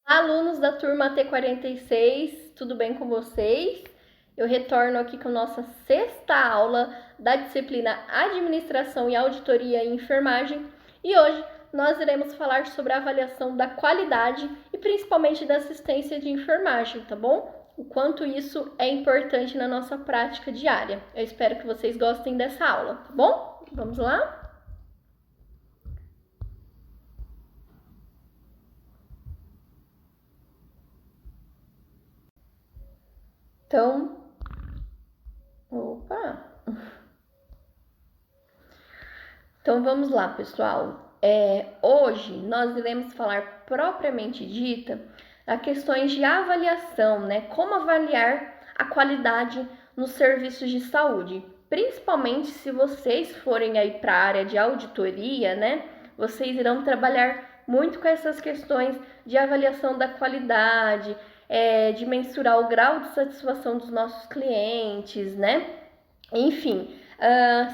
Alunos da turma T46, tudo bem com vocês? Eu retorno aqui com nossa sexta aula da disciplina Administração e Auditoria em Enfermagem e hoje nós iremos falar sobre a avaliação da qualidade e principalmente da assistência de enfermagem, tá bom? O quanto isso é importante na nossa prática diária. Eu espero que vocês gostem dessa aula, tá bom? Vamos lá? Então, Então vamos lá, pessoal. Hoje nós iremos falar propriamente dita a questões de avaliação, né? Como avaliar a qualidade nos serviços de saúde, principalmente se vocês forem aí para a área de auditoria, né? Vocês irão trabalhar muito com essas questões de avaliação da qualidade, de mensurar o grau de satisfação dos nossos clientes, né? Enfim,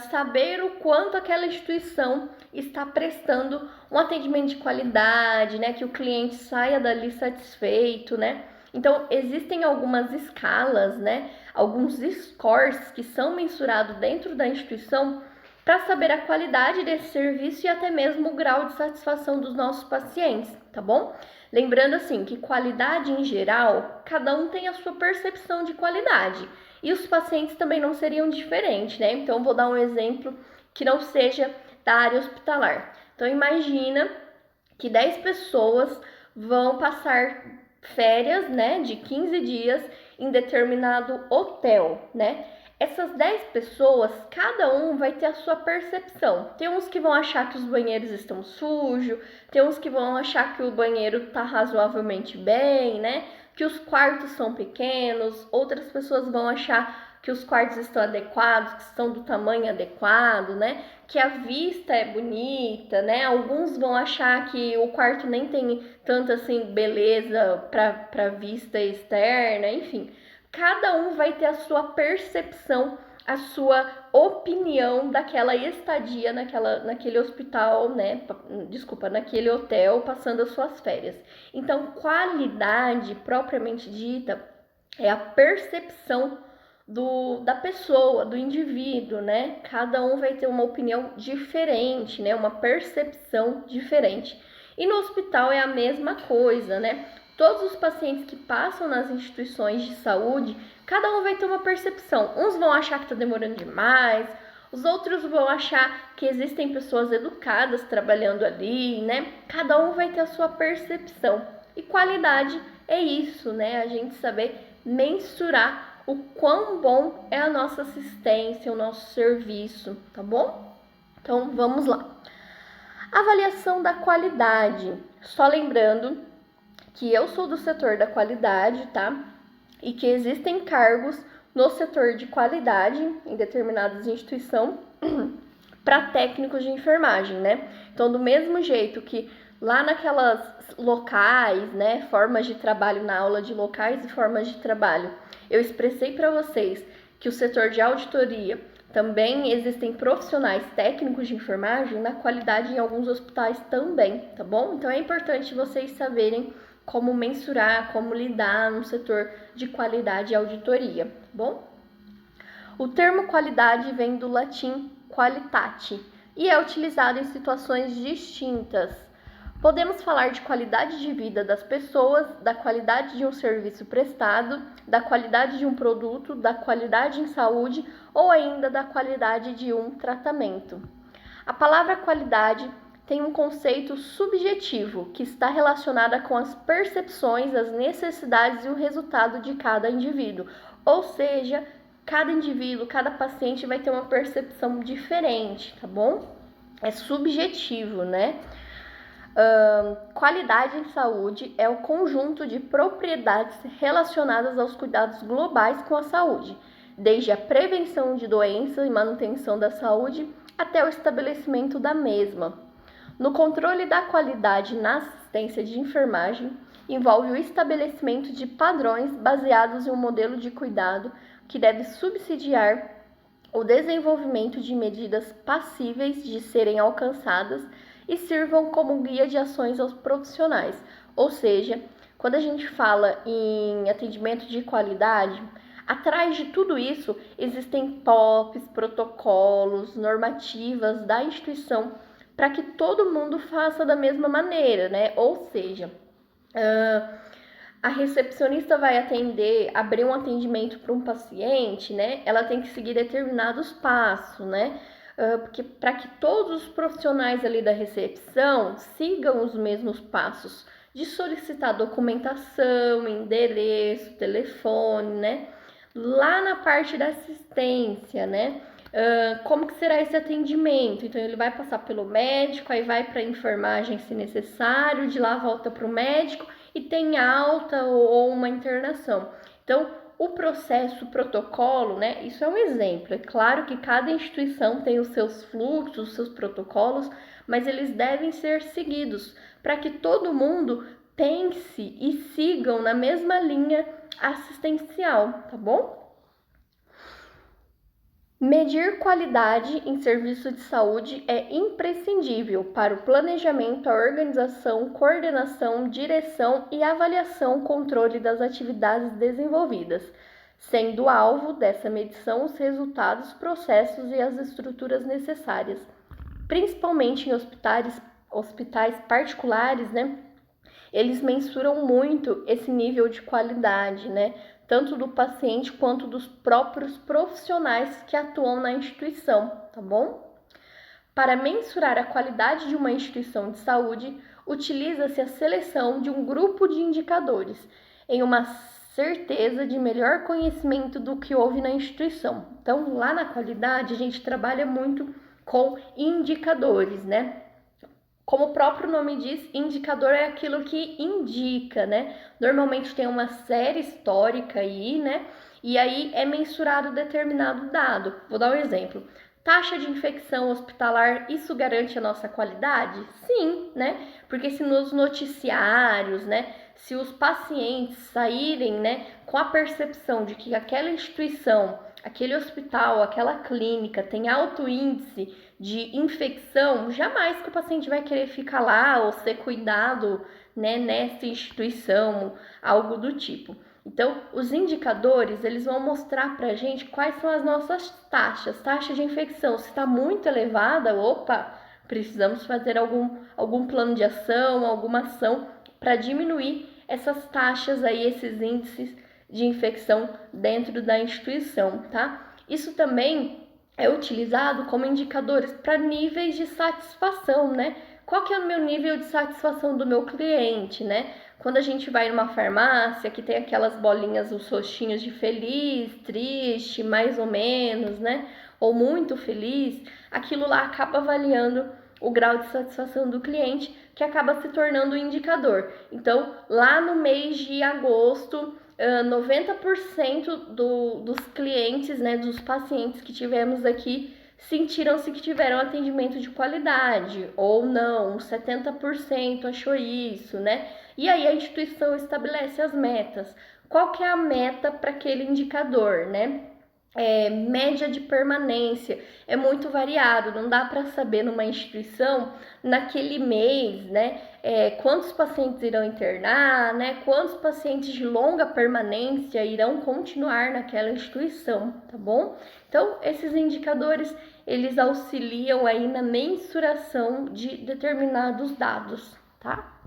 saber o quanto aquela instituição está prestando um atendimento de qualidade, né? Que o cliente saia dali satisfeito, né? Então, existem algumas escalas, né? Alguns scores que são mensurados dentro da instituição para saber a qualidade desse serviço e até mesmo o grau de satisfação dos nossos pacientes, tá bom? Lembrando assim que qualidade em geral, cada um tem a sua percepção de qualidade. E os pacientes também não seriam diferentes, né? Então, vou dar um exemplo que não seja da área hospitalar. Então, imagina que 10 pessoas vão passar férias, né, de 15 dias em determinado hotel, né? Essas 10 pessoas, cada um vai ter a sua percepção. Tem uns que vão achar que os banheiros estão sujos, tem uns que vão achar que o banheiro tá razoavelmente bem, né? Que os quartos são pequenos, outras pessoas vão achar que os quartos estão adequados, que estão do tamanho adequado, né? Que a vista é bonita, né? Alguns vão achar que o quarto nem tem tanta assim beleza para vista externa, enfim. Cada um vai ter a sua percepção, a sua opinião daquela estadia naquele hospital, né? Desculpa, naquele hotel, passando as suas férias. Então, qualidade propriamente dita é a percepção da pessoa, do indivíduo, né? Cada um vai ter uma opinião diferente, né? Uma percepção diferente. E no hospital é a mesma coisa, né? Todos os pacientes que passam nas instituições de saúde, cada um vai ter uma percepção. Uns vão achar que está demorando demais, os outros vão achar que existem pessoas educadas trabalhando ali, né? Cada um vai ter a sua percepção. E qualidade é isso, né? A gente saber mensurar o quão bom é a nossa assistência, o nosso serviço, tá bom? Então, vamos lá. Avaliação da qualidade. Só lembrando que eu sou do setor da qualidade, tá? E que existem cargos no setor de qualidade em determinadas instituições para técnicos de enfermagem, né? Então, do mesmo jeito que lá naquelas locais, né, formas de trabalho na aula de locais e formas de trabalho, eu expressei para vocês que o setor de auditoria também existem profissionais técnicos de enfermagem na qualidade em alguns hospitais também, tá bom? Então é importante vocês saberem como mensurar, como lidar no setor de qualidade e auditoria, tá bom? O termo qualidade vem do latim qualitate e é utilizado em situações distintas. Podemos falar de qualidade de vida das pessoas, da qualidade de um serviço prestado, da qualidade de um produto, da qualidade em saúde ou ainda da qualidade de um tratamento. A palavra qualidade tem um conceito subjetivo que está relacionada com as percepções, as necessidades e o resultado de cada indivíduo. Ou seja, cada indivíduo, cada paciente vai ter uma percepção diferente, tá bom? É subjetivo, né? Qualidade em saúde é o conjunto de propriedades relacionadas aos cuidados globais com a saúde, desde a prevenção de doenças e manutenção da saúde até o estabelecimento da mesma. No controle da qualidade na assistência de enfermagem, envolve o estabelecimento de padrões baseados em um modelo de cuidado que deve subsidiar o desenvolvimento de medidas passíveis de serem alcançadas e sirvam como guia de ações aos profissionais, ou seja, quando a gente fala em atendimento de qualidade, atrás de tudo isso existem POPs, protocolos, normativas da instituição para que todo mundo faça da mesma maneira, né? Ou seja, a recepcionista vai abrir um atendimento para um paciente, né? Ela tem que seguir determinados passos, né? Porque para que todos os profissionais ali da recepção sigam os mesmos passos de solicitar documentação, endereço, telefone, né? Lá na parte da assistência, né? Como que será esse atendimento? Então ele vai passar pelo médico, aí vai para a enfermagem se necessário, de lá volta para o médico e tem alta ou uma internação. Então, o processo, o protocolo, né? Isso é um exemplo. É claro que cada instituição tem os seus fluxos, os seus protocolos, mas eles devem ser seguidos para que todo mundo pense e sigam na mesma linha assistencial, tá bom? Medir qualidade em serviço de saúde é imprescindível para o planejamento, a organização, coordenação, direção e avaliação controle das atividades desenvolvidas, sendo alvo dessa medição os resultados, processos e as estruturas necessárias, principalmente em hospitais particulares, né? Eles mensuram muito esse nível de qualidade, né? Tanto do paciente quanto dos próprios profissionais que atuam na instituição, tá bom? Para mensurar a qualidade de uma instituição de saúde, utiliza-se a seleção de um grupo de indicadores, em uma certeza de melhor conhecimento do que houve na instituição. Então, lá na qualidade, a gente trabalha muito com indicadores, né? Como o próprio nome diz, indicador é aquilo que indica, né? Normalmente tem uma série histórica aí, né? E aí é mensurado determinado dado. Vou dar um exemplo. Taxa de infecção hospitalar, isso garante a nossa qualidade? Sim, né? Porque se nos noticiários, né, se os pacientes saírem, né, com a percepção de que aquela instituição, aquele hospital, aquela clínica tem alto índice de infecção, jamais que o paciente vai querer ficar lá ou ser cuidado, né, nessa instituição, algo do tipo. Então, os indicadores, eles vão mostrar pra gente quais são as nossas taxa de infecção. Se está muito elevada, opa, precisamos fazer algum plano de ação, alguma ação para diminuir essas taxas aí, esses índices de infecção dentro da instituição, tá? Isso também é utilizado como indicadores para níveis de satisfação, né? Qual que é o meu nível de satisfação do meu cliente, né? Quando a gente vai numa farmácia que tem aquelas bolinhas, os rostinhos de feliz, triste, mais ou menos, né? Ou muito feliz, aquilo lá acaba avaliando o grau de satisfação do cliente, que acaba se tornando um indicador. Então, lá no mês de agosto, 90% dos clientes, né, dos pacientes que tivemos aqui, sentiram-se que tiveram atendimento de qualidade, ou não, 70% achou isso, né? E aí a instituição estabelece as metas. Qual que é a meta para aquele indicador, né? Média de permanência é muito variado, não dá para saber numa instituição, naquele mês, né, quantos pacientes irão internar, né, quantos pacientes de longa permanência irão continuar naquela instituição, tá bom? Então, esses indicadores, eles auxiliam aí na mensuração de determinados dados, tá?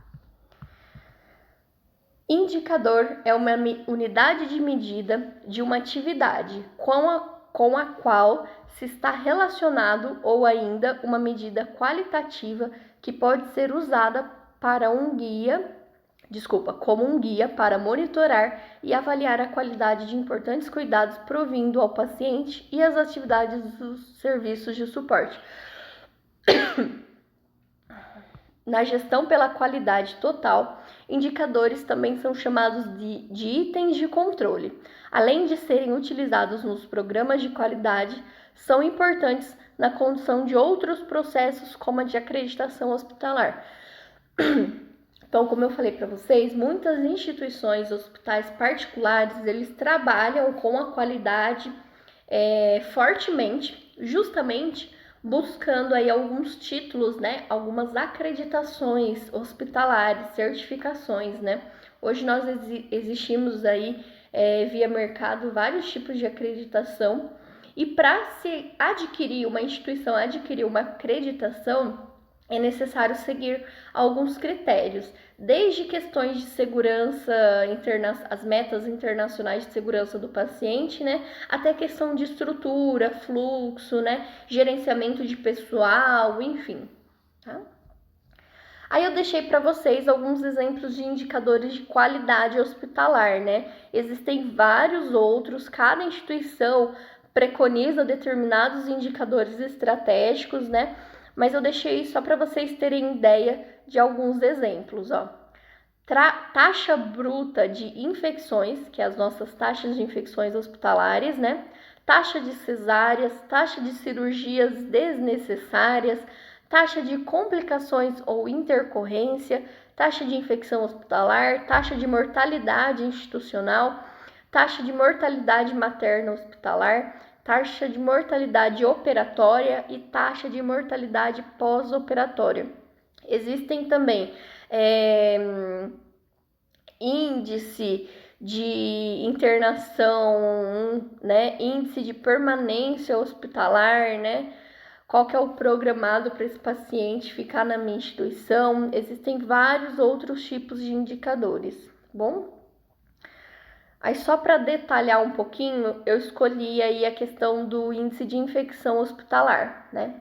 Indicador é uma unidade de medida de uma atividade com a qual se está relacionado ou ainda uma medida qualitativa que pode ser usada como um guia para monitorar e avaliar a qualidade de importantes cuidados provindo ao paciente e as atividades dos serviços de suporte. Na gestão pela qualidade total, indicadores também são chamados de itens de controle. Além de serem utilizados nos programas de qualidade, são importantes na condução de outros processos, como a de acreditação hospitalar. Então, como eu falei para vocês, muitas instituições, hospitais particulares, eles trabalham com a qualidade fortemente, justamente buscando aí alguns títulos, né, algumas acreditações hospitalares, certificações, né, Hoje nós existimos aí, via mercado, vários tipos de acreditação, e para se adquirir uma instituição, adquirir uma acreditação, é necessário seguir alguns critérios, desde questões de segurança, as metas internacionais de segurança do paciente, né, até questão de estrutura, fluxo, né, gerenciamento de pessoal, enfim, tá? Aí eu deixei para vocês alguns exemplos de indicadores de qualidade hospitalar, né? Existem vários outros, cada instituição preconiza determinados indicadores estratégicos, né? Mas eu deixei só para vocês terem ideia de alguns exemplos, ó. Taxa bruta de infecções, que é as nossas taxas de infecções hospitalares, né? Taxa de cesáreas, taxa de cirurgias desnecessárias, taxa de complicações ou intercorrência, taxa de infecção hospitalar, taxa de mortalidade institucional, taxa de mortalidade materna hospitalar, taxa de mortalidade operatória e taxa de mortalidade pós-operatória. Existem também índice de internação, né, índice de permanência hospitalar, né, qual que é o programado para esse paciente ficar na minha instituição. Existem vários outros tipos de indicadores, bom? Aí só para detalhar um pouquinho, eu escolhi aí a questão do índice de infecção hospitalar, né?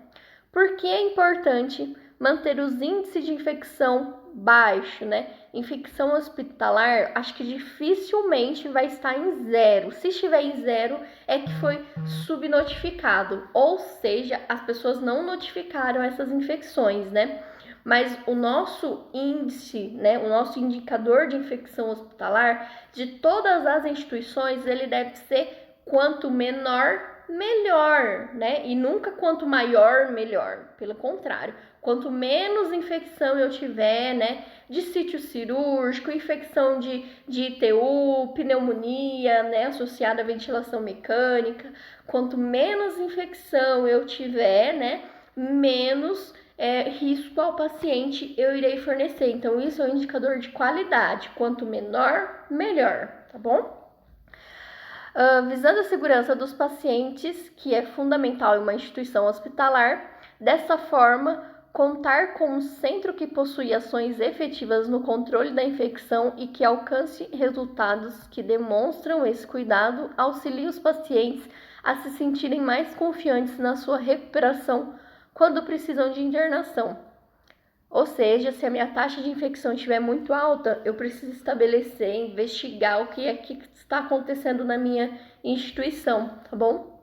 Por que é importante manter os índices de infecção baixo, né? Infecção hospitalar, acho que dificilmente vai estar em zero. Se estiver em zero, é que foi subnotificado, ou seja, as pessoas não notificaram essas infecções, né? Mas o nosso índice, né, o nosso indicador de infecção hospitalar de todas as instituições, ele deve ser quanto menor, melhor, né? E nunca quanto maior, melhor. Pelo contrário, quanto menos infecção eu tiver, né, de sítio cirúrgico, infecção de ITU, pneumonia, né, associada à ventilação mecânica, quanto menos infecção eu tiver, né, menos risco ao paciente eu irei fornecer. Então, isso é um indicador de qualidade. Quanto menor, melhor, tá bom? Visando a segurança dos pacientes, que é fundamental em uma instituição hospitalar, dessa forma, contar com um centro que possui ações efetivas no controle da infecção e que alcance resultados que demonstram esse cuidado, auxilia os pacientes a se sentirem mais confiantes na sua recuperação quando precisam de internação. Ou seja, se a minha taxa de infecção estiver muito alta, eu preciso estabelecer, investigar o que é que está acontecendo na minha instituição, tá bom?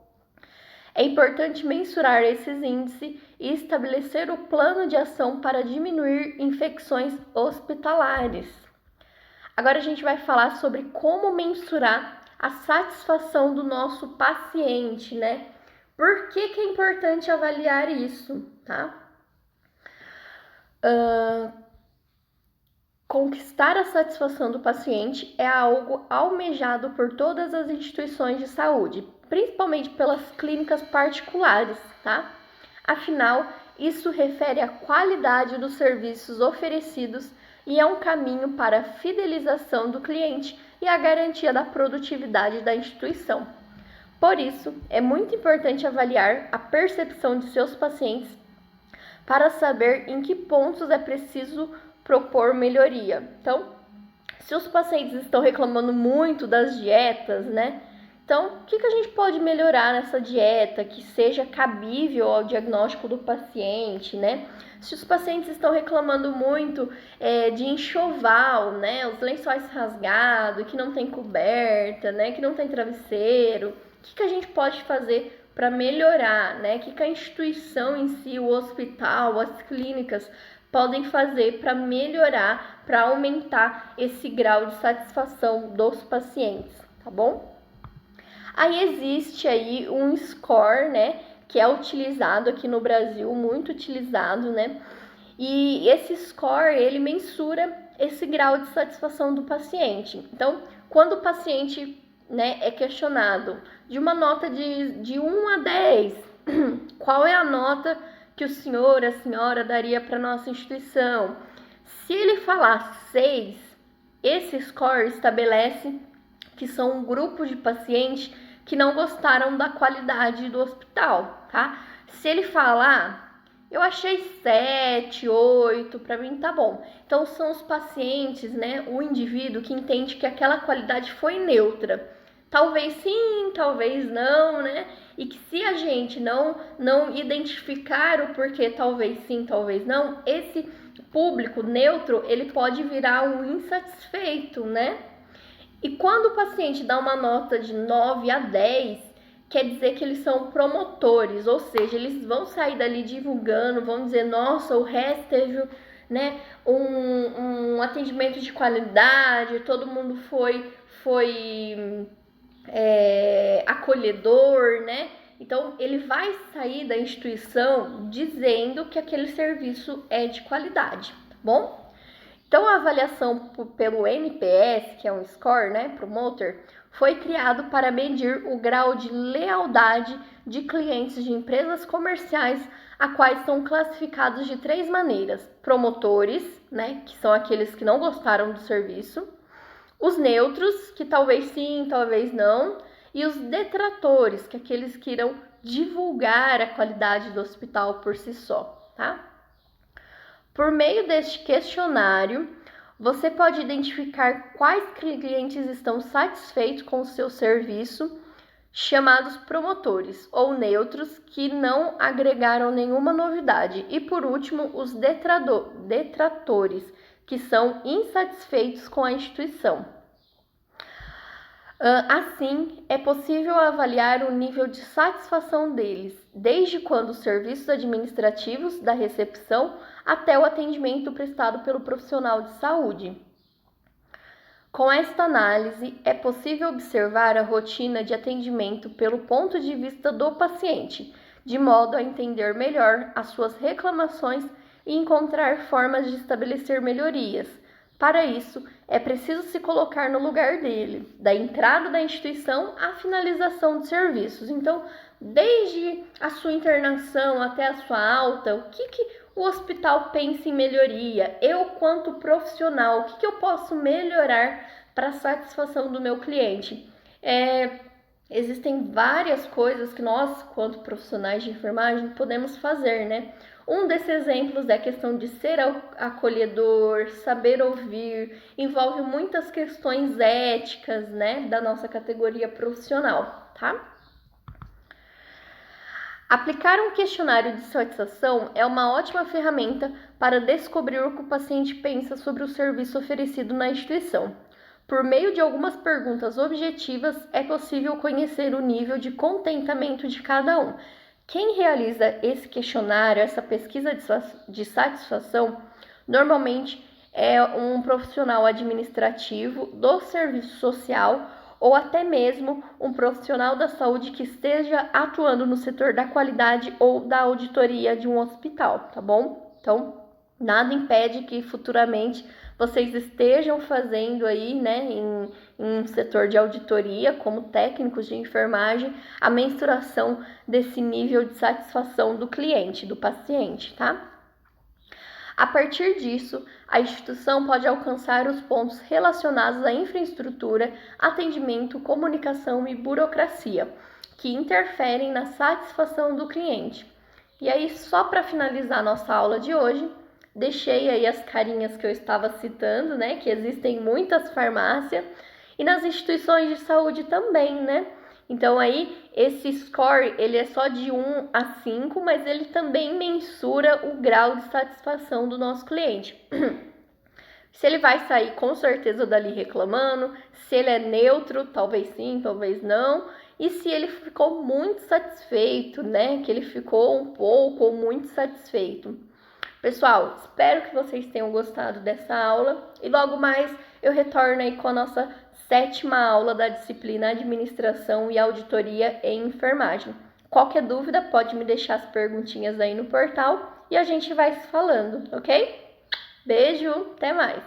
É importante mensurar esses índices e estabelecer o plano de ação para diminuir infecções hospitalares. Agora a gente vai falar sobre como mensurar a satisfação do nosso paciente, né? Por que é importante avaliar isso, tá? Conquistar a satisfação do paciente é algo almejado por todas as instituições de saúde, principalmente pelas clínicas particulares, tá? Afinal, isso refere à qualidade dos serviços oferecidos e é um caminho para a fidelização do cliente e a garantia da produtividade da instituição. Por isso, é muito importante avaliar a percepção de seus pacientes para saber em que pontos é preciso propor melhoria. Então, se os pacientes estão reclamando muito das dietas, né? Então, o que a gente pode melhorar nessa dieta que seja cabível ao diagnóstico do paciente, né? Se os pacientes estão reclamando muito de enxoval, né? Os lençóis rasgados, que não tem coberta, né? Que não tem travesseiro. O que a gente pode fazer para melhorar, né? O que a instituição em si, o hospital, as clínicas podem fazer para melhorar, para aumentar esse grau de satisfação dos pacientes, tá bom? Aí existe aí um score, né, que é utilizado aqui no Brasil, muito utilizado, né? E esse score, ele mensura esse grau de satisfação do paciente. Então, quando o paciente, né, é questionado de uma nota de 1 a 10, qual é a nota que o senhor, a senhora daria para nossa instituição? Se ele falar 6, esse score estabelece que são um grupo de pacientes que não gostaram da qualidade do hospital, tá? Se ele falar, eu achei 7, 8, para mim tá bom. Então são os pacientes, né, o indivíduo que entende que aquela qualidade foi neutra. Talvez sim, talvez não, né? E que se a gente não identificar o porquê, talvez sim, talvez não, esse público neutro, ele pode virar um insatisfeito, né? E quando o paciente dá uma nota de 9 a 10, quer dizer que eles são promotores, ou seja, eles vão sair dali divulgando, vão dizer, nossa, o resto teve, né, um atendimento de qualidade, todo mundo foi acolhedor, né? Então, ele vai sair da instituição dizendo que aquele serviço é de qualidade, tá bom? Então, a avaliação pelo NPS, que é um score, né, Promoter, foi criado para medir o grau de lealdade de clientes de empresas comerciais, a quais são classificados de 3 maneiras: promotores, né, que são aqueles que não gostaram do serviço; os neutros, que talvez sim, talvez não; e os detratores, que aqueles que irão divulgar a qualidade do hospital por si só, tá? Por meio deste questionário, você pode identificar quais clientes estão satisfeitos com o seu serviço, chamados promotores, ou neutros, que não agregaram nenhuma novidade. E por último, os detratores, que são insatisfeitos com a instituição. Assim, é possível avaliar o nível de satisfação deles, desde quando os serviços administrativos da recepção até o atendimento prestado pelo profissional de saúde. Com esta análise, é possível observar a rotina de atendimento pelo ponto de vista do paciente, de modo a entender melhor as suas reclamações e encontrar formas de estabelecer melhorias. Para isso, é preciso se colocar no lugar dele, da entrada da instituição à finalização de serviços. Então, desde a sua internação até a sua alta, o que o hospital pensa em melhoria? Eu, quanto profissional, o que eu posso melhorar para a satisfação do meu cliente? Existem várias coisas que nós, quanto profissionais de enfermagem, podemos fazer, né? Um desses exemplos é a questão de ser acolhedor, saber ouvir, envolve muitas questões éticas, né, da nossa categoria profissional, tá? Aplicar um questionário de satisfação é uma ótima ferramenta para descobrir o que o paciente pensa sobre o serviço oferecido na instituição. Por meio de algumas perguntas objetivas, é possível conhecer o nível de contentamento de cada um. Quem realiza esse questionário, essa pesquisa de satisfação, normalmente é um profissional administrativo do serviço social ou até mesmo um profissional da saúde que esteja atuando no setor da qualidade ou da auditoria de um hospital, tá bom? Então, nada impede que futuramente vocês estejam fazendo aí, né, em um setor de auditoria, como técnicos de enfermagem, a mensuração desse nível de satisfação do cliente, do paciente, tá? A partir disso, a instituição pode alcançar os pontos relacionados à infraestrutura, atendimento, comunicação e burocracia, que interferem na satisfação do cliente. E aí, só para finalizar nossa aula de hoje, deixei aí as carinhas que eu estava citando, né? Que existem muitas farmácias e nas instituições de saúde também, né? Então aí, esse score, ele é só de 1 a 5, mas ele também mensura o grau de satisfação do nosso cliente. Se ele vai sair com certeza dali reclamando, se ele é neutro, talvez sim, talvez não, e se ele ficou muito satisfeito, né? Que ele ficou um pouco ou muito satisfeito. Pessoal, espero que vocês tenham gostado dessa aula e logo mais eu retorno aí com a nossa 7ª aula da disciplina Administração e Auditoria em Enfermagem. Qualquer dúvida, pode me deixar as perguntinhas aí no portal e a gente vai se falando, ok? Beijo, até mais!